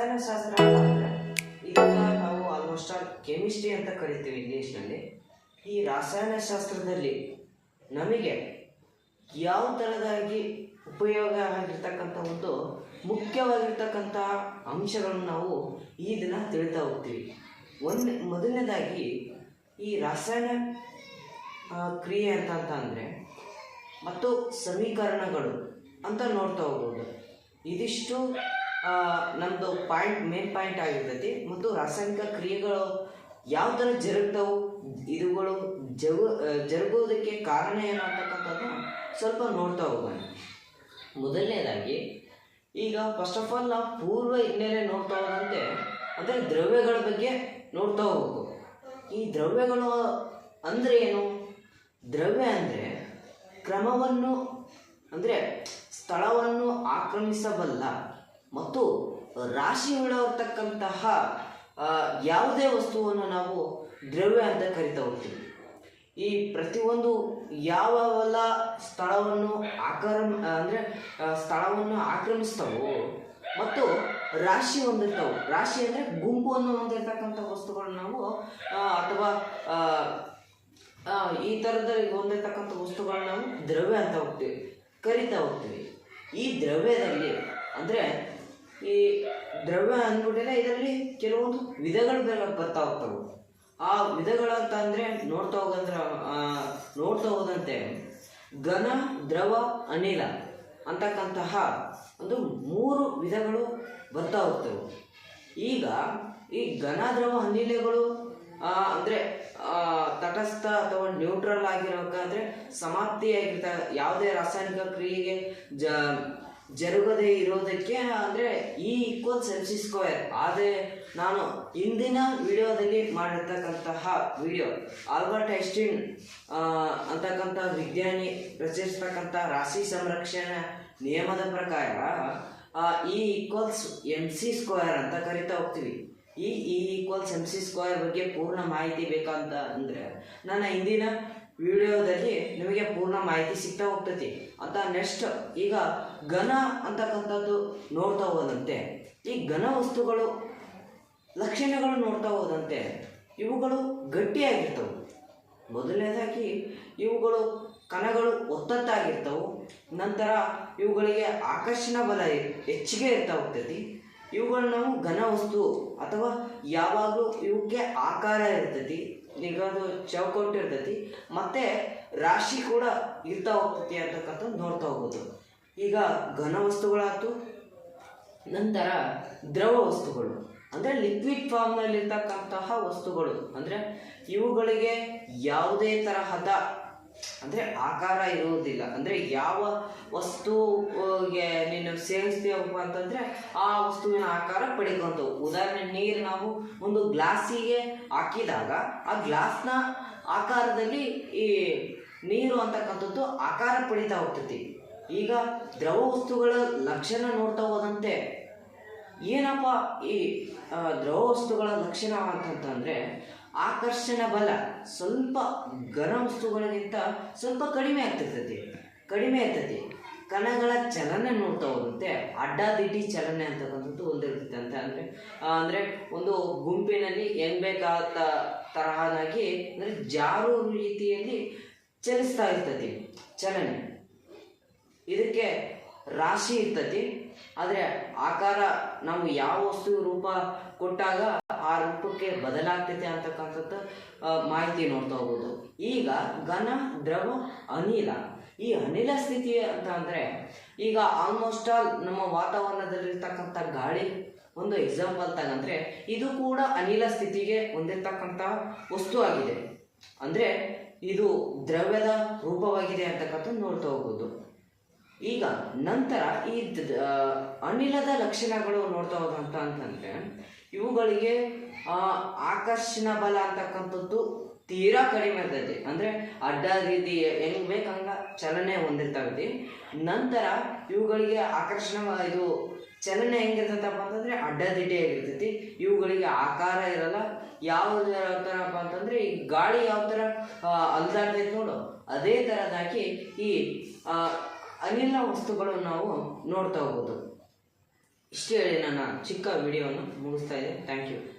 ರಸಾಯನಶಾಸ್ತ್ರ ಅಂತಂದರೆ ಇದಕ್ಕೆ ನಾವು ಆಲ್ಮೋಸ್ಟ್ ಆಲ್ ಕೆಮಿಸ್ಟ್ರಿ ಅಂತ ಕರಿತೀವಿ ಇಂಗ್ಲೀಷ್ನಲ್ಲಿ. ಈ ರಸಾಯನಶಾಸ್ತ್ರದಲ್ಲಿ ನಮಗೆ ಯಾವ ಥರದಾಗಿ ಉಪಯೋಗ ಆಗಿರ್ತಕ್ಕಂಥ ಒಂದು ಮುಖ್ಯವಾಗಿರ್ತಕ್ಕಂಥ ಅಂಶಗಳನ್ನು ನಾವು ಈ ದಿನ ತಿಳಿತಾ ಹೋಗ್ತೀವಿ. ಮೊದಲನೇದಾಗಿ ಈ ರಾಸಾಯನ ಕ್ರಿಯೆ ಅಂತ ಅಂದರೆ ಮತ್ತು ಸಮೀಕರಣಗಳು ಅಂತ ನೋಡ್ತಾ ಹೋಗ್ಬೋದು. ಇದಿಷ್ಟು ನಮ್ಮದು ಮೇನ್ ಪಾಯಿಂಟ್ ಆಗಿರ್ತೈತಿ. ಮತ್ತು ರಾಸಾಯನಿಕ ಕ್ರಿಯೆಗಳು ಯಾವ ಥರ ಜರುಗ್ತಾವು, ಇವುಗಳು ಜರುಗೋದಕ್ಕೆ ಕಾರಣ ಏನು ಅಂತಕ್ಕಂಥದ್ದನ್ನು ಸ್ವಲ್ಪ ನೋಡ್ತಾ ಹೋಗೋಣ. ಮೊದಲನೇದಾಗಿ ಈಗ ಫಸ್ಟ್ ಆಫ್ ಆಲ್ ನಾವು ಪೂರ್ವ ಹಿನ್ನೆಲೆ ನೋಡ್ತಾ ಹೋದಂತೆ ಅಂದರೆ ದ್ರವ್ಯಗಳ ಬಗ್ಗೆ ನೋಡ್ತಾ ಹೋಗಬೇಕು. ಈ ದ್ರವ್ಯಗಳು ಅಂದರೆ ಏನು? ದ್ರವ್ಯ ಅಂದರೆ ಕ್ರಮವನ್ನು ಅಂದರೆ ಸ್ಥಳವನ್ನು ಆಕ್ರಮಿಸಬಲ್ಲ ಮತ್ತು ರಾಶಿ ಉಳ್ಳತಕ್ಕಂತಹ ಯಾವುದೇ ವಸ್ತುವನ್ನು ನಾವು ದ್ರವ್ಯ ಅಂತ ಕರಿತಾ ಹೋಗ್ತೀವಿ. ಈ ಪ್ರತಿಯೊಂದು ಯಾವೆಲ್ಲ ಸ್ಥಳವನ್ನು ಸ್ಥಳವನ್ನು ಆಕ್ರಮಿಸ್ತಾವೋ ಮತ್ತು ರಾಶಿ ಹೊಂದಿರ್ತಾವೆ. ರಾಶಿ ಅಂದರೆ ಗುಂಪನ್ನು ಹೊಂದಿರ್ತಕ್ಕಂಥ ವಸ್ತುಗಳನ್ನ ನಾವು ಅಥವಾ ಈ ಥರದ ಹೊಂದಿರ್ತಕ್ಕಂಥ ವಸ್ತುಗಳನ್ನ ನಾವು ದ್ರವ್ಯ ಅಂತ ಕರಿತಾ ಹೋಗ್ತೀವಿ. ಈ ದ್ರವ್ಯದಲ್ಲಿ ಅಂದರೆ ಈ ದ್ರವ್ಯ ಅಂದ್ಬಿಟ್ಟಿಲ್ಲ, ಇದರಲ್ಲಿ ಕೆಲವೊಂದು ವಿಧಗಳು ಬರ್ತಾ ಹೋಗ್ತವೆ. ಆ ವಿಧಗಳಂತ ಅಂದರೆ ನೋಡ್ತಾ ಹೋದಂತೆ ಘನ, ದ್ರವ, ಅನಿಲ ಅಂತಕ್ಕಂತಹ ಒಂದು 3 ವಿಧಗಳು ಬರ್ತಾ ಹೋಗ್ತವೆ. ಈಗ ಈ ಘನ, ದ್ರವ, ಅನಿಲಗಳು ಅಂದರೆ ತಟಸ್ಥ ಅಥವಾ ನ್ಯೂಟ್ರಲ್ ಆಗಿರಬೇಕಾದ್ರೆ ಸಮಾಪ್ತಿಯಾಗಿರ್ತ ಯಾವುದೇ ರಾಸಾಯನಿಕ ಕ್ರಿಯೆಗೆ ಜರುಗದೇ ಇರೋದಕ್ಕೆ ಅಂದರೆ E=mc². ಆದರೆ ನಾನು ಇಂದಿನ ವಿಡಿಯೋದಲ್ಲಿ ಮಾಡಿರ್ತಕ್ಕಂತಹ ವಿಡಿಯೋ ಆಲ್ಬರ್ಟ್ ಐನ್ಸ್ಟೀನ್ ಅಂತಕ್ಕಂಥ ವಿಜ್ಞಾನಿ ರಚಿಸ್ತಕ್ಕಂಥ ರಾಶಿ ಸಂರಕ್ಷಣಾ ನಿಯಮದ ಪ್ರಕಾರ E=mc² ಅಂತ ಕರಿತಾ ಹೋಗ್ತೀವಿ. ಈ E=mc² ಬಗ್ಗೆ ಪೂರ್ಣ ಮಾಹಿತಿ ಬೇಕಂತ ಅಂದರೆ ನನ್ನ ಇಂದಿನ ವಿಡಿಯೋದಲ್ಲಿ ನಿಮಗೆ ಪೂರ್ಣ ಮಾಹಿತಿ ಸಿಗ್ತಾ ಹೋಗ್ತೈತಿ ಅಂತ. ನೆಕ್ಸ್ಟ್ ಈಗ ಘನ ಅಂತಕ್ಕಂಥದ್ದು ನೋಡ್ತಾ ಹೋದಂತೆ ಈ ಘನ ವಸ್ತುಗಳು ಲಕ್ಷಣಗಳು ನೋಡ್ತಾ ಹೋದಂತೆ ಇವುಗಳು ಗಟ್ಟಿಯಾಗಿರ್ತವೆ. ಮೊದಲನೇದಾಗಿ ಇವುಗಳು ಕಣಗಳು ಒತ್ತತ್ತಾಗಿರ್ತವೆ. ನಂತರ ಇವುಗಳಿಗೆ ಆಕರ್ಷಣ ಬಲ ಹೆಚ್ಚಿಗೆ ಇರ್ತಾ ಹೋಗ್ತೈತಿ. ಇವುಗಳು ನಾವು ಘನ ವಸ್ತು ಅಥವಾ ಯಾವಾಗಲೂ ಇವಕ್ಕೆ ಆಕಾರ ಇರ್ತೈತಿ. ಈಗ ಅದು ಚೌಕಟ್ಟು ಇರ್ತೈತಿ ಮತ್ತು ರಾಶಿ ಕೂಡ ಇರ್ತಾ ಹೋಗ್ತೈತಿ ಅಂತಕ್ಕಂಥದ್ದು ನೋಡ್ತಾ ಹೋಗ್ಬೋದು. ಈಗ ಘನ ವಸ್ತುಗಳಾಯ್ತು. ನಂತರ ದ್ರವ ವಸ್ತುಗಳು ಅಂದರೆ ಲಿಕ್ವಿಡ್ ಫಾರ್ಮ್ನಲ್ಲಿ ಇರ್ತಕ್ಕಂತಹ ವಸ್ತುಗಳು ಅಂದರೆ ಇವುಗಳಿಗೆ ಯಾವುದೇ ತರಹದ ಅಂದರೆ ಆಕಾರ ಇರುವುದಿಲ್ಲ. ಅಂದರೆ ಯಾವ ವಸ್ತುಗೆ ನೀನು ಸೇವಿಸ್ತೀವಪ್ಪ ಅಂತಂದರೆ ಆ ವಸ್ತುವಿನ ಆಕಾರ ಪಡ್ಕೊಂತವು. ಉದಾಹರಣೆ, ನೀರು ನಾವು ಒಂದು ಗ್ಲಾಸಿಗೆ ಹಾಕಿದಾಗ ಆ ಗ್ಲಾಸ್ನ ಆಕಾರದಲ್ಲಿ ಈ ನೀರು ಅಂತಕ್ಕಂಥದ್ದು ಆಕಾರ ಪಡಿತಾ ಹೋಗ್ತೈತಿ. ಈಗ ದ್ರವ ವಸ್ತುಗಳ ಲಕ್ಷಣ ನೋಡ್ತಾ ಹೋದಂತೆ ಏನಪ್ಪ ಈ ದ್ರವ ವಸ್ತುಗಳ ಲಕ್ಷಣ ಅಂತಂತಂದರೆ ಆಕರ್ಷಣ ಬಲ ಸ್ವಲ್ಪ ಘನ ವಸ್ತುಗಳಿಗಿಂತ ಸ್ವಲ್ಪ ಕಡಿಮೆ ಇರ್ತೈತಿ. ಕಣಗಳ ಚಲನೆ ನೋಡ್ತಾ ಹೋದಂತೆ ಅಡ್ಡಾದಿಡ್ಡಿ ಚಲನೆ ಅಂತಕ್ಕಂಥದ್ದು ಒಂದಿರ್ತೈತೆ ಅಂತ ಅಂದರೆ ಒಂದು ಗುಂಪಿನಲ್ಲಿ ಹೆಂಗ್ ಬೇಕಾದ ತರಹನಾಗಿ ಅಂದರೆ ಜಾರು ರೀತಿಯಲ್ಲಿ ಚಲಿಸ್ತಾ ಇರ್ತೈತಿ ಚಲನೆ. ಇದಕ್ಕೆ ರಾಶಿ ಇರ್ತೈತಿ. ಆದರೆ ಆಕಾರ ನಾವು ಯಾವ ವಸ್ತು ರೂಪ ಕೊಟ್ಟಾಗ ಆ ರೂಪಕ್ಕೆ ಬದಲಾಗ್ತೈತೆ ಅಂತಕ್ಕಂಥದ್ದು ಮಾಹಿತಿ ನೋಡ್ತಾ ಹೋಗ್ಬೋದು. ಈಗ ಘನ, ದ್ರವ, ಅನಿಲ. ಈ ಅನಿಲ ಸ್ಥಿತಿ ಅಂತ ಅಂದರೆ ಈಗ ಆಲ್ಮೋಸ್ಟ್ ಆಲ್ ನಮ್ಮ ವಾತಾವರಣದಲ್ಲಿರ್ತಕ್ಕಂಥ ಗಾಳಿ ಒಂದು ಎಕ್ಸಾಂಪಲ್ ತಗಂದ್ರೆ ಇದು ಕೂಡ ಅನಿಲ ಸ್ಥಿತಿಗೆ ಹೊಂದಿರ್ತಕ್ಕಂಥ ವಸ್ತು ಆಗಿದೆ. ಅಂದರೆ ಇದು ದ್ರವ್ಯದ ರೂಪವಾಗಿದೆ ಅಂತಕ್ಕಂಥದ್ದು ನೋಡ್ತಾ ಹೋಗ್ಬೋದು. ಈಗ ನಂತರ ಈ ಅನಿಲದ ಲಕ್ಷಣಗಳು ನೋಡ್ತಾ ಹೋದಂತ ಅಂತಂದರೆ ಇವುಗಳಿಗೆ ಆಕರ್ಷಣ ಬಲ ಅಂತಕ್ಕಂಥದ್ದು ತೀರಾ ಕಡಿಮೆ ಇರ್ತೈತಿ. ಅಂದರೆ ಅಡ್ಡ ರೀತಿ ಹೆಂಗ್ ಬೇಕಂಗ ಚಲನೆ ಹೊಂದಿರ್ತೈತಿ. ನಂತರ ಇವುಗಳಿಗೆ ಇದು ಚಲನೆ ಹೆಂಗಿರ್ತೈತಪ್ಪ ಅಂತಂದರೆ ಅಡ್ಡದಿಡ್ಡಿಯಾಗಿರ್ತೈತಿ. ಇವುಗಳಿಗೆ ಆಕಾರ ಇರಲ್ಲ. ಯಾವ ಥರಪ್ಪ ಅಂತಂದರೆ ಈ ಗಾಳಿ ಯಾವ ಥರ ಅಲ್ದಾಡ್ತೈತೆ ನೋಡು, ಅದೇ ಥರದಾಗಿ ಈ ಅನಿಲ ವಸ್ತುಗಳು ನಾವು ನೋಡ್ತಾ ಹೋಗ್ಬೋದು. ಇಷ್ಟು ಹೇಳಿ ನನ್ನ ಚಿಕ್ಕ ವಿಡಿಯೋವನ್ನು ಮುಗಿಸ್ತಾ ಇದೆ. Thank you.